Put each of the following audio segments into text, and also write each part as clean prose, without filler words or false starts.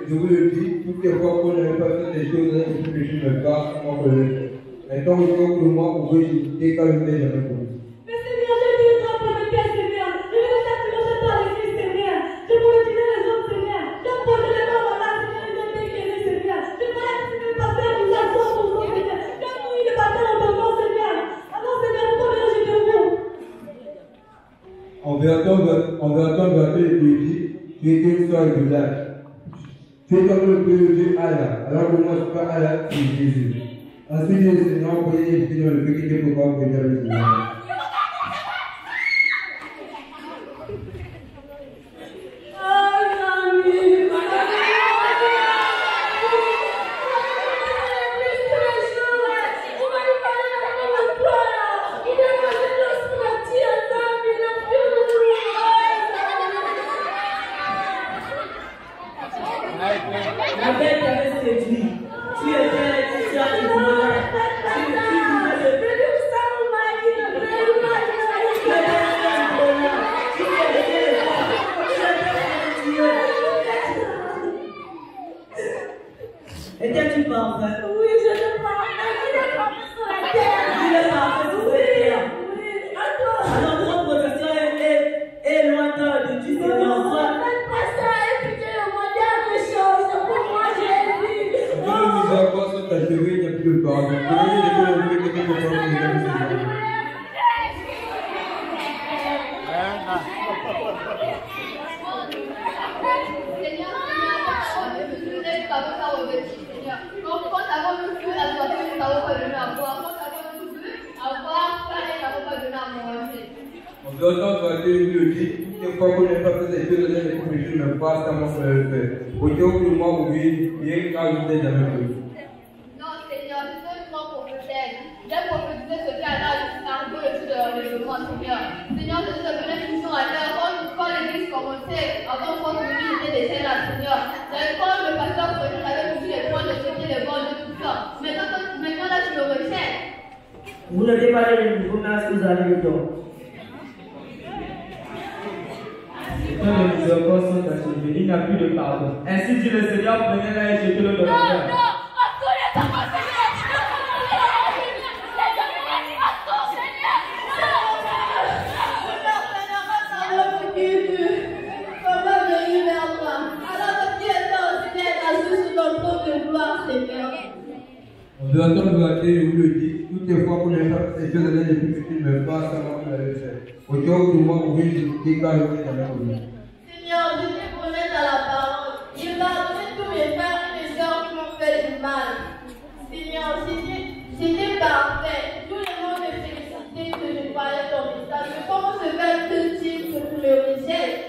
Je vous le dis, toutes les fois qu'on n'avait pas fait des choses, que je ne pas, comment je le fais. Maintenant, il faut que moi, vous voyez, j'étais quand je n'ai jamais connu. Mais Seigneur, j'ai dit une grande promesse, Seigneur. Je vais chaque jour, je parle avec lui, Seigneur. Je pourrais tuer les autres, Seigneur. Je pose les mains en l'air, Seigneur, je vais t'éclairer, Seigneur. Je pourrais le pasteur du château pour vous, Seigneur. Je pourrais le pasteur en devant, Seigneur. Alors, Seigneur, combien je te vous? On va attendre et lui dire, tu étais une soeur de l'âge. Tu es comme le Père de Allah, alors que moi je suis pas Allah, c'est Jésus. Ensuite, le Seigneur a posé les pieds dans le petit de pouvoir pour dire le Seigneur. Étais-tu parfait? Oui, je le parfait. Il est parfait sur la terre. Il est parfait sur la terre. Oui. Alors, notre protection est lointaine de Dieu, Seigneur. Faites pas ça et putain, le modèle de choses. Pour moi, Jésus. Dieu nous a pas sur ta cheville, il n'y a plus de pardon. On doit entendre le dire, toutes les fois qu'on n'est pas fait des choses, je ne passe à mon frère le faire. Autant que moi, oui, bien quand je n'ai jamais fait. Non, Seigneur, je veux une pour peut-être. J'ai prophétisé ce cas-là, je suis arrivé le jour de l'enlèvement, Seigneur. Seigneur, je te venais toujours à l'heure. Quand l'église commençait, avant qu'on nous était des scènes là, Seigneur. Quand le pasteur Frédéric avait toujours les points de sauter les bandes et tout ça. Maintenant là, tu le rejets. Vous ne déparlez le niveau, mais est-ce que vous avez le temps? Il n'y a plus de pardon. Ainsi dit le Seigneur, prenez-la et jetez-le dans le cœur. On doit entendre vous le dire, toutes les fois qu'on n'est pas fait des choses, je ne passe à mon frère le faire. Autant que moi, oui, je n'ai pas jamais connu. Seigneur, je te promets à la parole. Il m'a donné tous mes frères et mes soeurs qui m'ont fait du mal. Seigneur, c'était parfait. Tout le monde me félicitait que je parlais ton message. Mais comment se fait-il que tu le rejettes?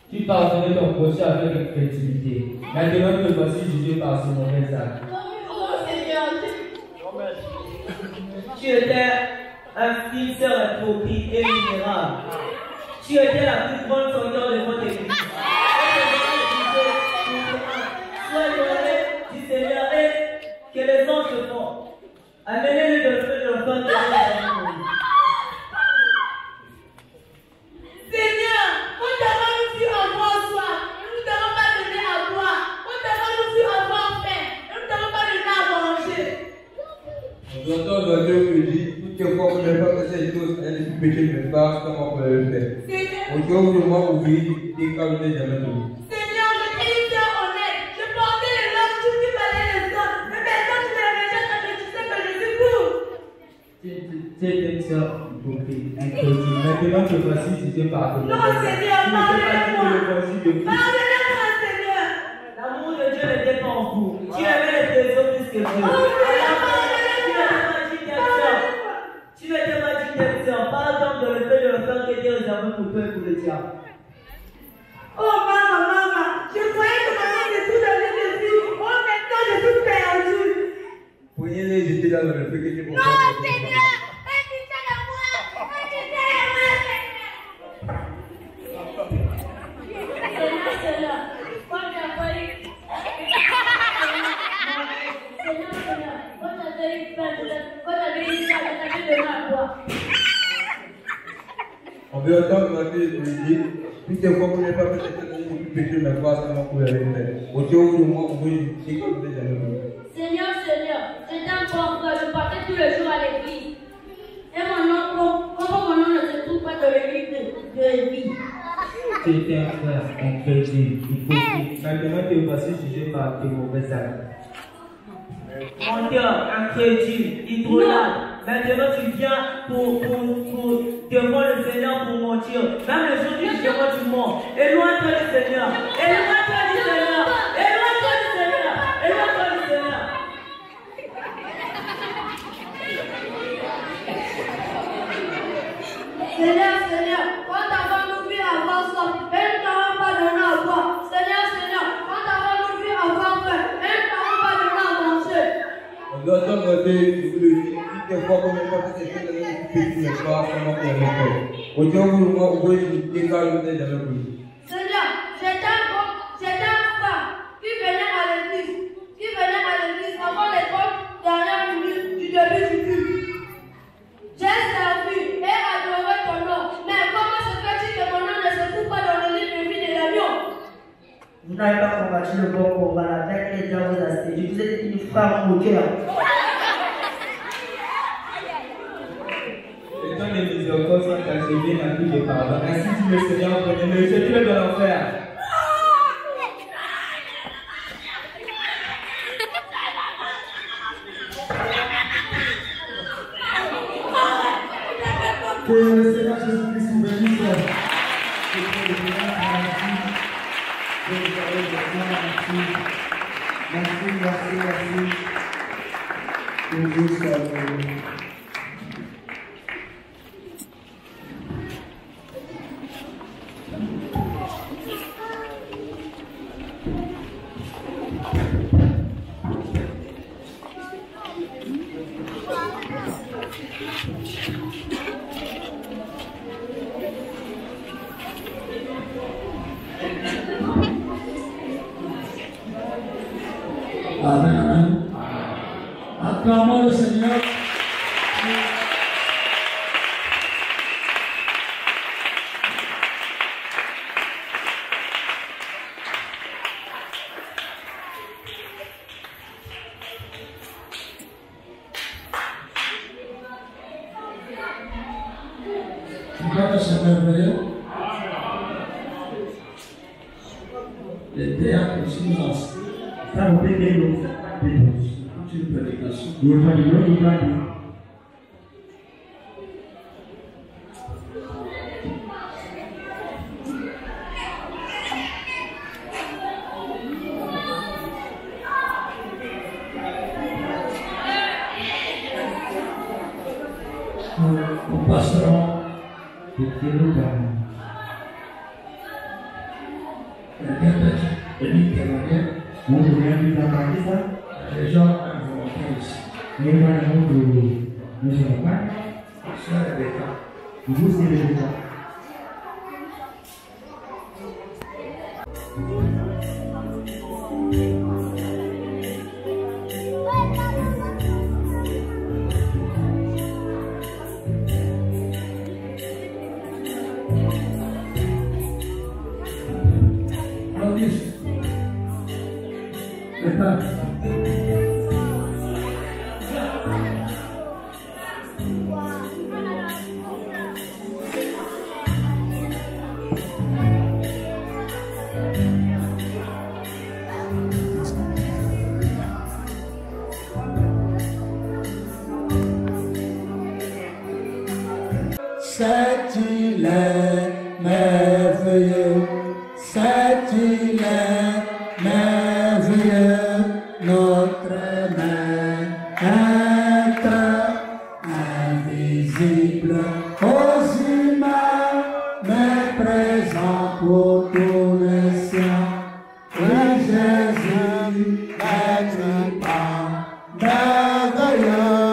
Tu pardonnais ton prochain avec créativité. Maintenant que voici jugé par ce mauvais acte. Oh Seigneur, Tu étais un finisseur hypocrite et misérable. Tu étais la plus grande sorcière de votre église. Sois l'honneur du Seigneur et que les anges te font. Amenez-le dans le feu de l'enfant de Dieu. Seigneur, on t'a pas nous fait avoir soif. Nous ne t'avons pas donné à boire. On t'a pas nous fait avoir faim. Nous ne t'avons pas donné à manger. On doit entendre le dire, toutes les fois qu'on n'est pas fait des choses, je ne passe comment on peut le faire. Autant que moi, oui, et quand je n'ai jamais connu. Seigneur, je t'ai une sœur honnête. Je portais les langues, tout qui fallait les hommes. Mais maintenant, tu me rejettes parce que tu sais que je suis court. Tu es une sœur hypocrite, incrédule. Maintenant que voici jugé par ton Non, Seigneur, pardonnez-moi. Pardonnez-moi, Seigneur. L'amour de Dieu ne dépend en vous. Tu aimais les trésors plus que Dieu. Tu n'étais pas digne d'être sœur. Pardon de le fait de le faire que Dieu réservé pour toi et pour le diable. Oh, maman, je croyais que dans le fait que tu comprends. Non, Seigneur, aie pitié de moi. Aie pitié de moi, Seigneur. Seigneur, quand tu as failli. Seigneur, quand tu as failli faire de ma voix. On veut entendre ma fille te dire, puis tes fois qu'on n'est pas peut-être plus péché, mais quoi, ça m'a couvert avec elle. Au Dieu où moi, on veut dire, c'est comme vous jamais vu. Seigneur, j'étais encore frère, je partais tous les jours à l'église. Et mon nom, comment mon nom ne se trouve pas dans le livre de vie? Tu étais un frère, incrédule, hypocrite. Maintenant, tu es passé jugé par tes mauvais actes. Menteur, incrédule, idolâtre. Maintenant, tu viens pour devant le Seigneur pour mentir. Même le jour du jugement, tu mens. Éloigne-toi du Seigneur. Éloigne-toi du Seigneur. Éloigne-toi du Seigneur. Éloigne-toi du Seigneur. Seigneur, quand avons-nous vu avoir soif, et nous n'avons pas donné à boire. Seigneur, quand avons-nous vu avoir faim, et nous n'avons pas donné à manger. On doit entendre ma fille, je vous le dis, puis tes fois qu'on n'est pas peut-être plus péché, mais quoi, ça m'a couvert avec elle. Au Dieu où moi, on veut dire, c'est comme vous jamais vu. Seigneur, j'étais un frère qui venait à l'église avant l'école dernière minute du début du culte. J'ai servi et adoré ton nom, mais comment se fait-il que mon nom ne se trouve pas dans le livre de vie de l'agneau? Vous n'avez pas combattu le bon combat, la bête est dans vos aspects. Je vous ai dit une femme au cœur. Les temps des miséricordes sont achevés dans tous les pardons. Ainsi dit le Seigneur, prenez-le, jetez-le dans l'enfer. Que le Seigneur Jésus-Christ vous bénisse. Merci. Que Dieu soit béni. Amen. Acclamons le Seigneur. Regarde ce merveilleux. Le théâtre nous enseigne. Ça vous plaît bien, une prédication. Nous passerons de témoignages. Quelqu'un peut venir témoigner. Les gens involontaires ici. Sois Rebecca. C'est-il merveilleux, c'est-il merveilleux, notre maître invisible aux humains, mais présent pour tous les siens. Oui, Jésus, maître pas merveilleux.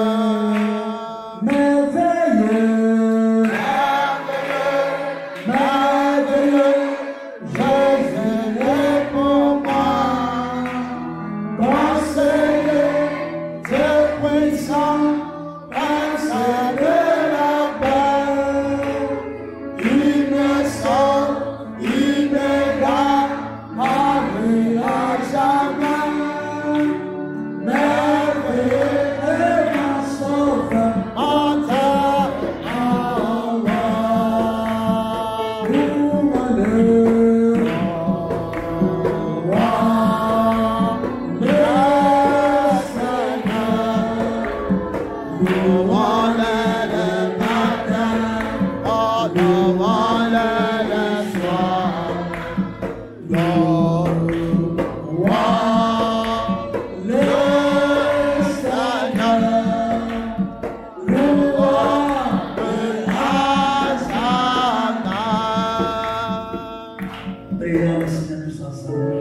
prions le Seigneur tous ensemble.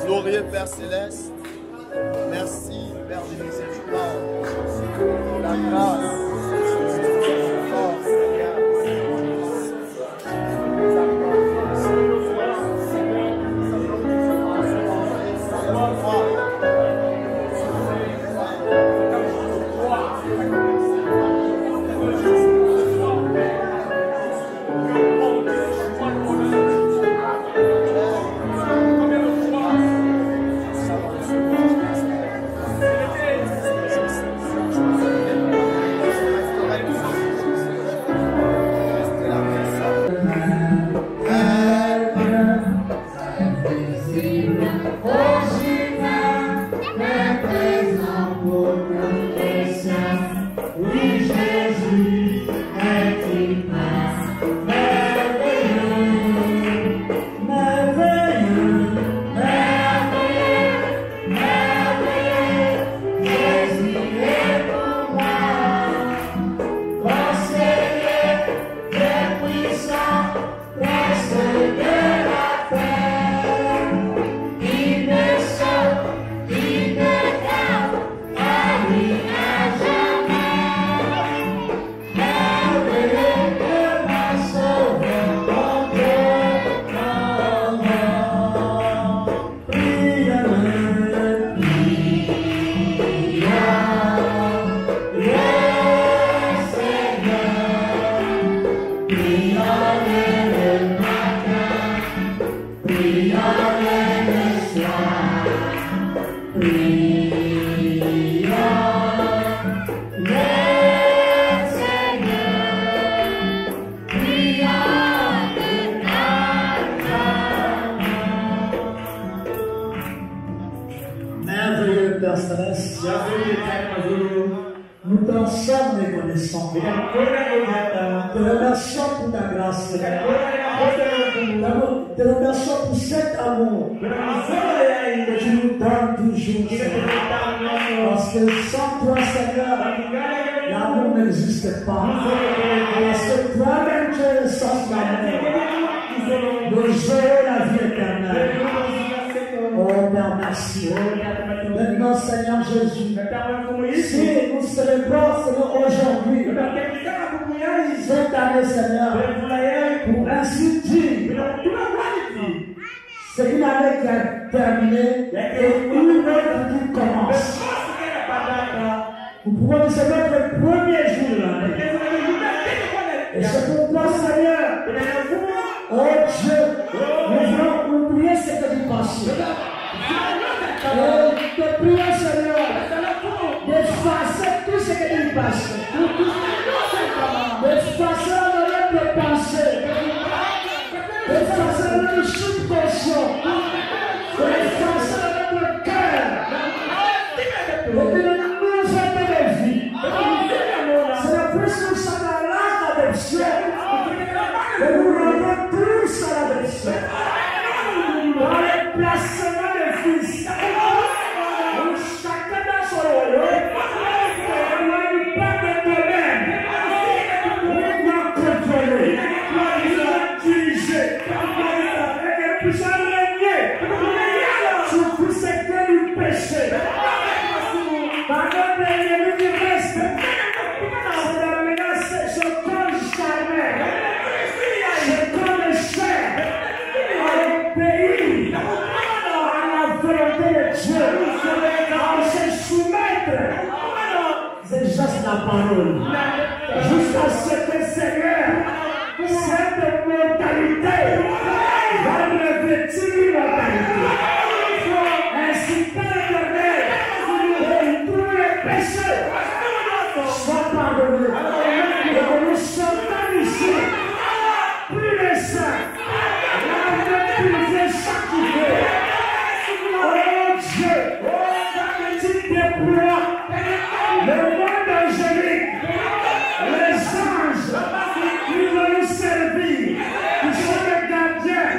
Glorieux Père Céleste, merci Père de miséricorde, pour la grâce, la force, Seigneur. Merveilleux Père Céleste, nous t'enseignons et connaissons. Te remercions pour ta grâce. Te remercions pour cet amour que tu nous donnes toujours, Seigneur. Parce que sans toi, Seigneur, l'amour n'existe pas. Parce que toi-même, tu es le sens de l'amour. Le jeu, la vie éternelle. Oh Père, merci. Maintenant, Seigneur Jésus, si nous célébrons, Seigneur, aujourd'hui, cette année, Seigneur, pour ainsi dire, c'est une année qui a terminé et une autre qui commence. Nous pouvons dire c'est notre premier jour de l'année. Et c'est pourquoi, Seigneur, oh Dieu, nous voulons oublier ce que tu passes. Et te prions, Seigneur, d'effacer tout ce que tu passes. D'effacer notre pensée. D'effacer notre subconscient. D'effacer notre cœur. Et de nous faire de vie. C'est la pression que ça dans l'âge d'adoption. Et nous rendons tous à l'adoption. Dans les placements de fils. Chacun dans son rôle. On ne pas de toi-même. On doit contrôler. On doit diriger. Et puis ça régner. Sur tout ce que nous péchons. Par notre ennemi qui reste. C'est la menace. Je compte jamais. Je compte cher. Au pays. À la volonté de Dieu. À se soumettre. C'est juste la parole. Jusqu'à ce que Seigneur, cette mentalité va revêtir l'immortalité. Ainsi que l'Éternel et tous les péchés soient pardonnés. Et que nous chantons ici, plus les saints, la purifiée sanctifiée. Oh Dieu, tu déploies le monde angélique, les anges qui vont nous servir, qui sont les gardiens,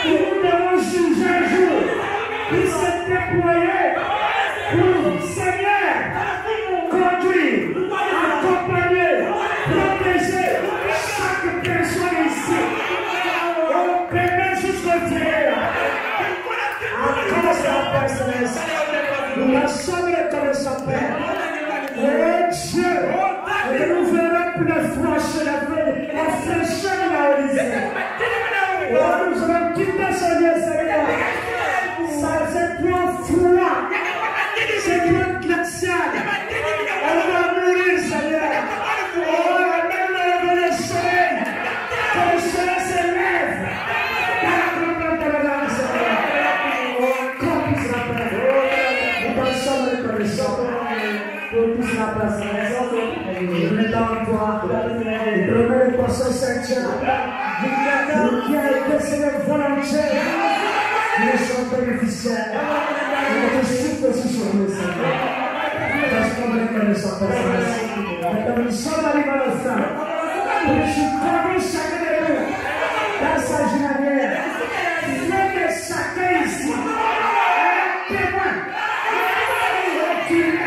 qui nous devons juger un jour, qui se déployer pour Seigneur, conduire, accompagner, protéger chaque personne ici. Nous ensemble reconnaissons, Père. Oh Dieu, et que nous verrons pour la foi se lever, la fraîcheur de la horizon. Oh, nous allons quitter ce lieu, Seigneur. Ça, c'est trop froid. C'est trop glacial. On va mourir, Seigneur. Oh, même le soleil. Que le soleil se lève. Pour tous la place à la maison, je mets dans toi, et promets le poisson Saint-Jean, qui a été sélectionné volontaire, nous sommes bénéficiaires, et notre souffle aussi sur nous, Seigneur. Parce qu'on reconnaît son personnage. Maintenant, nous sommes arrivés à la fin, pour supporter chacun de nous, dans sa journalière, faites chacun ici, un témoin, qui est.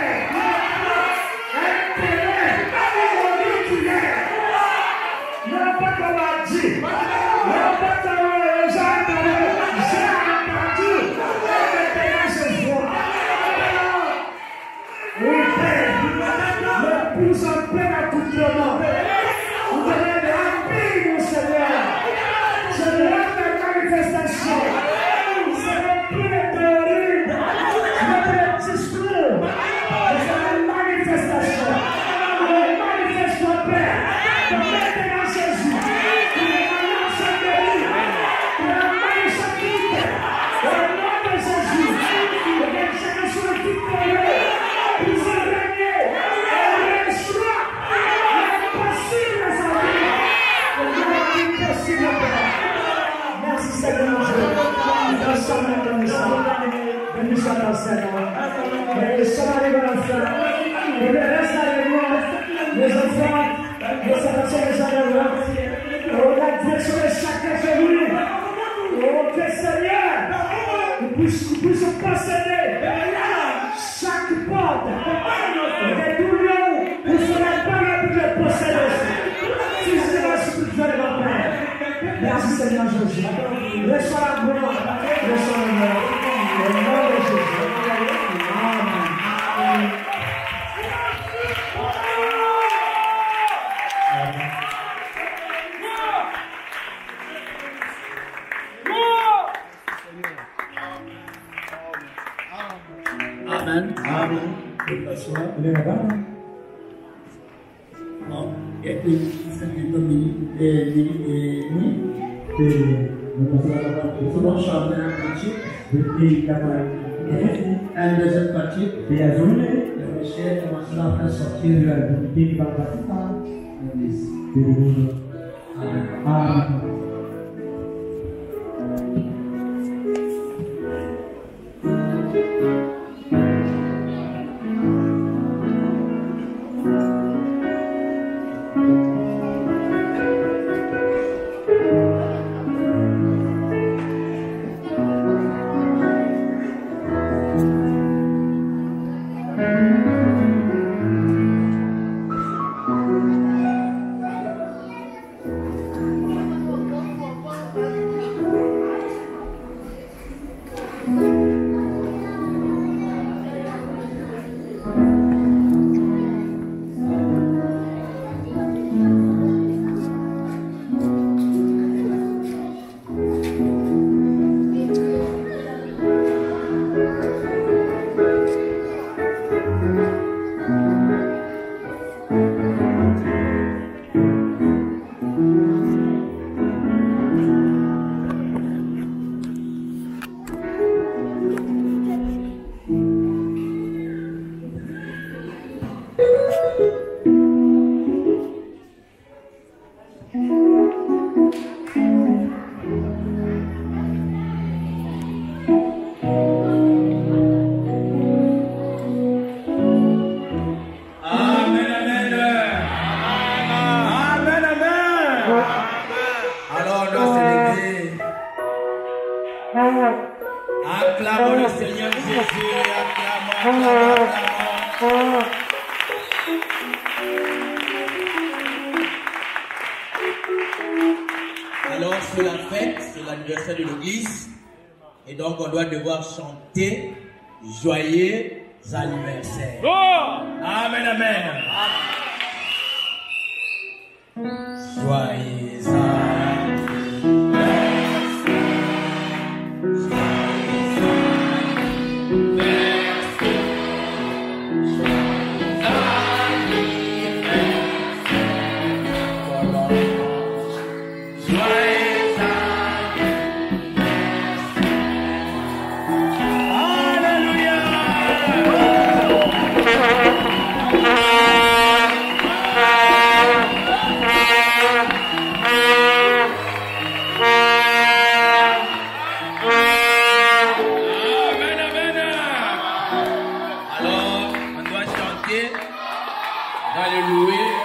Nous puissions posséder chaque porte des douleurs, nous serons pas pour les posséder. Si c'est la spirituelle de ma Père. Merci Seigneur Jésus. Reçois la gloire, reçois l'honneur. Au nom de Jésus. Amen. Amen. Amen. Il est là-bas. Et puis, c'est une nuit. Nous allons chanter un cantique. Un deuxième cantique. Le monsieur commencera à faire sortir le Amen. Acclamons le Seigneur Jésus, acclamons. Alors c'est la fête, c'est l'anniversaire de l'église, et donc on doit devoir chanter, joyeux, anniversaires. Amen, amen. Joyeux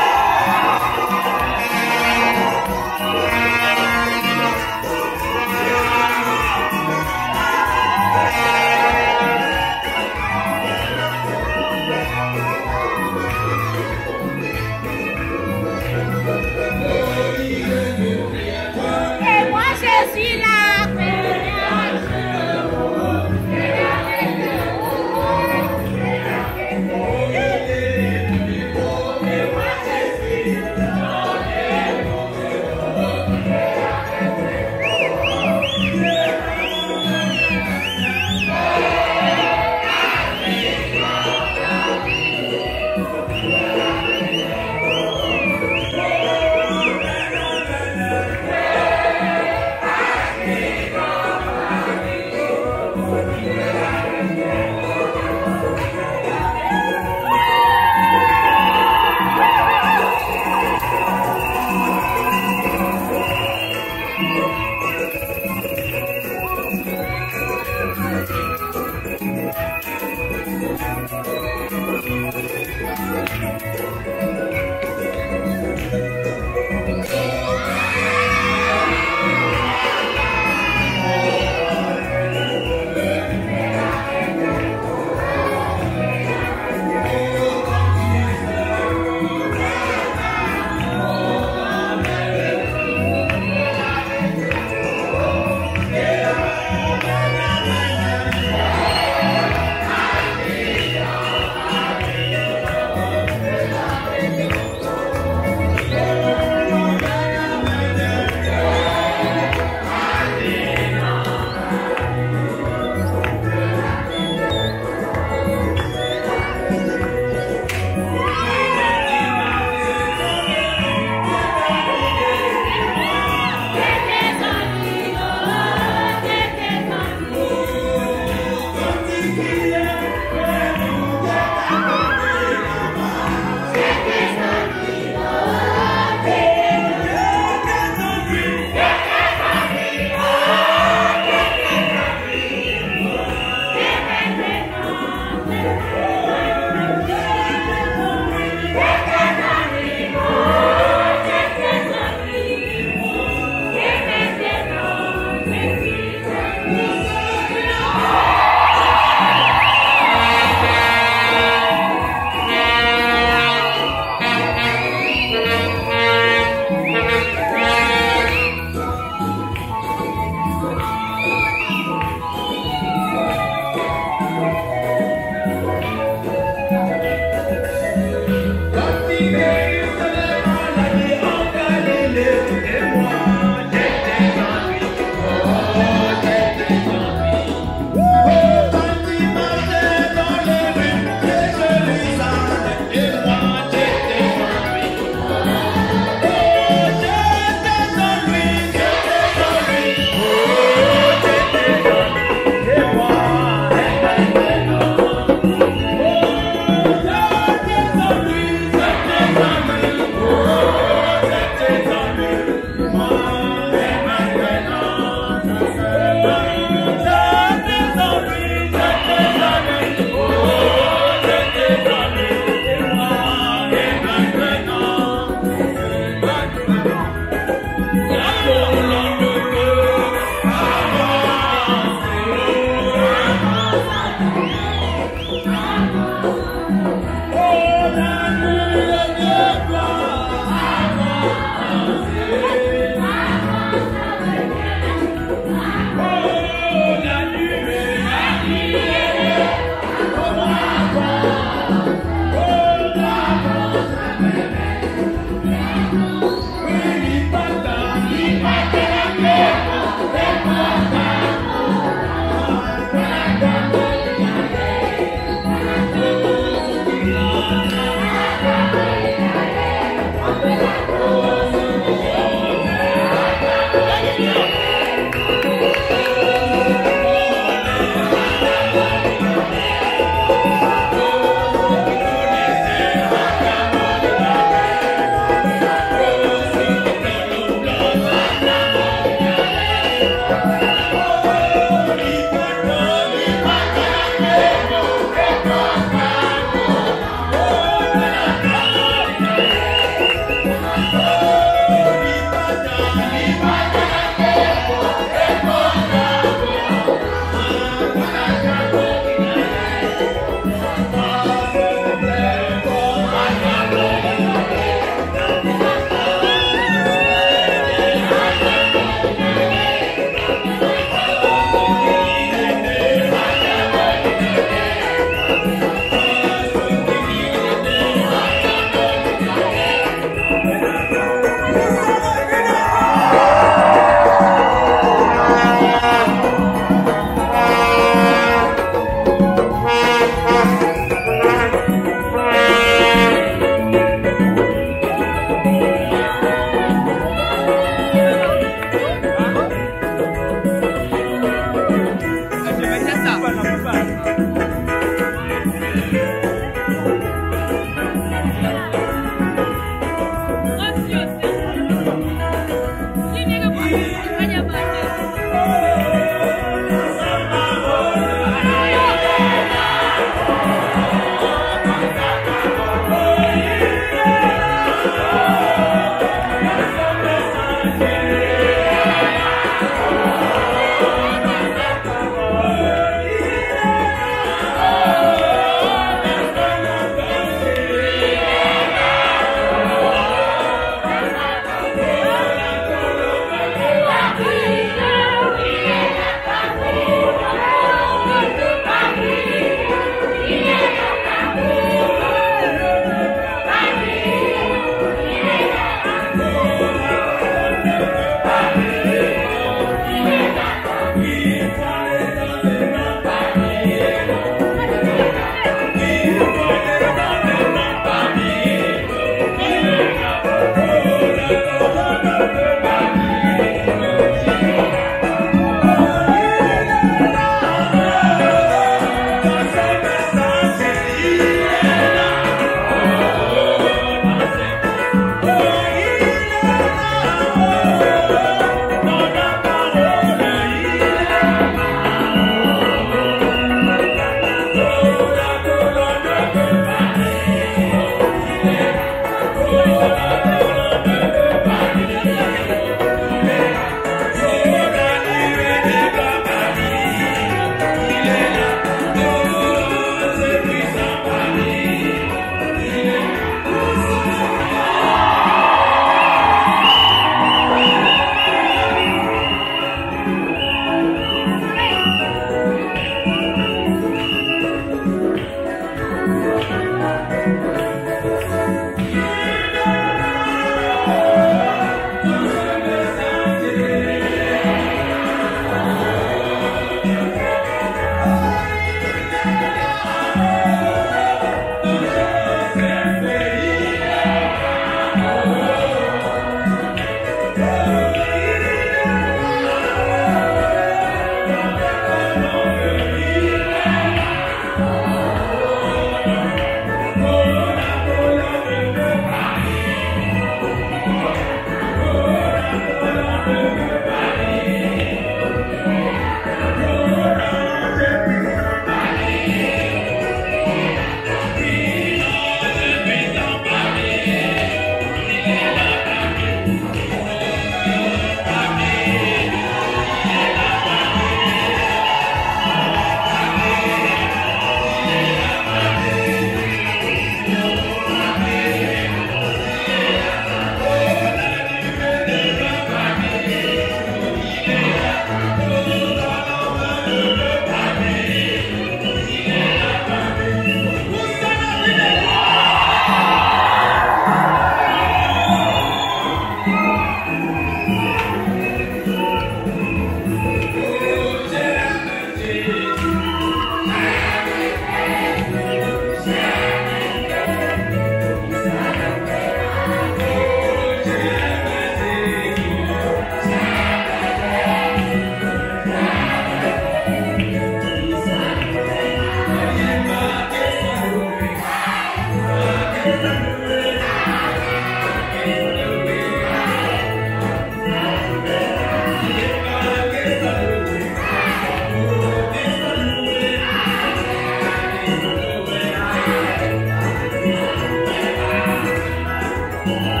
Thank you.